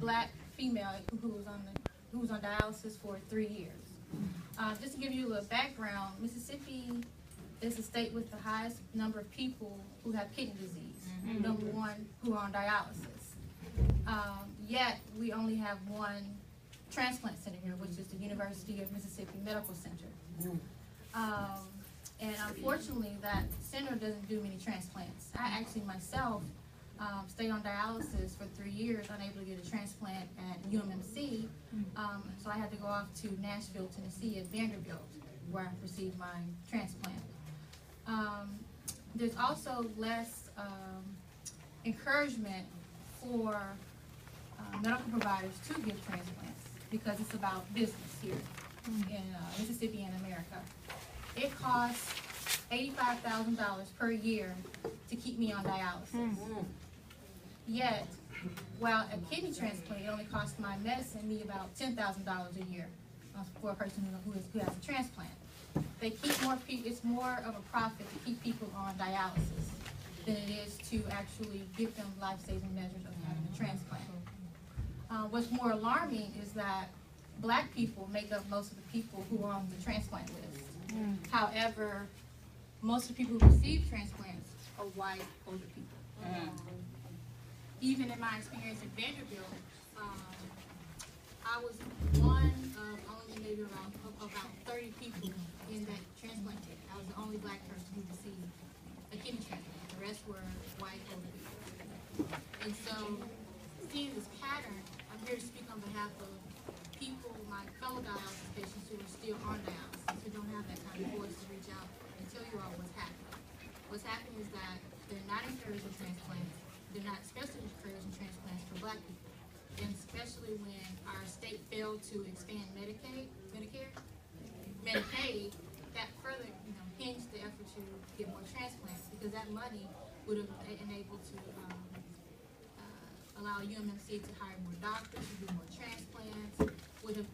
black female who was on dialysis for 3 years. Just to give you a little background, Mississippi is the state with the highest number of people who have kidney disease. Number one, who are on dialysis. Yet we only have one transplant center here, which is the University of Mississippi Medical Center. And unfortunately, that center doesn't do many transplants. I actually myself stayed on dialysis for 3 years, unable to get a transplant at UMMC. So I had to go off to Nashville, Tennessee at Vanderbilt, where I received my transplant. There's also less encouragement for medical providers to give transplants because it's about business here in Mississippi and America. It costs $85,000 per year to keep me on dialysis. Yet, while a kidney transplant, it only costs my medicine me about $10,000 a year for a person who has a transplant. They keep more people. It's more of a profit to keep people on dialysis than it is to actually give them life-saving measures of having a transplant. What's more alarming is that black people make up most of the people who are on the transplant list. However, most of the people who receive transplants are white, older people. Even in my experience at Vanderbilt, I was one of only maybe around about 30 people in that transplant kit. I was the only black person who received a kidney transplant. The rest were white, older people. And so, seeing this pattern, I'm here to speak on behalf of people, my fellow dialysis patients who are still on dialysis, who don't have that kind of voice to reach out and tell you all what's happening. What's happening is that they're not encouraging transplants. They're not especially encouraging transplants for black people. And especially when our state failed to expand Medicaid, that further hinged the effort to get more transplants because that money would have enabled to allow UMMC to hire more doctors, to do more transplants, would have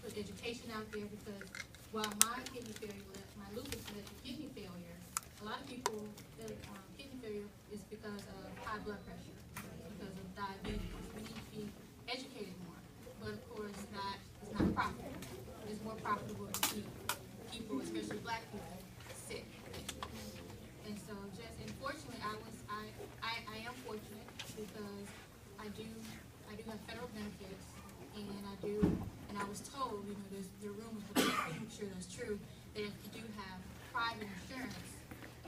put education out there because while my kidney failure, my lupus led to kidney failure, a lot of people, kidney failure is because of high blood pressure, because of diabetes. We need to be educated more. But of course, that is not profitable. It's more profitable to keep people, especially black people, sick. And so unfortunately, I am fortunate because I do have federal benefits, and I was told, there are rumors, but I'm sure that's true, that if you do have private insurance,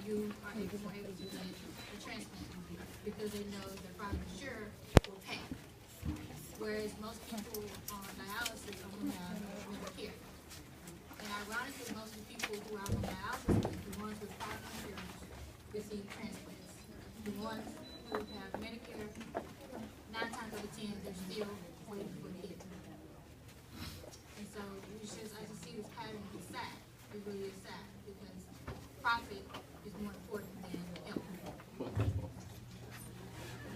you are more able to get a transplant because they know the private insurer will pay. Whereas most people on dialysis only have Medicare. And ironically, most of the people who are on dialysis, the ones with private insurance, receive transplants. The ones who have Medicare, 9 times out of 10, they're still waiting for a kid. And so I just see this pattern. It's sad. It really is sad because profit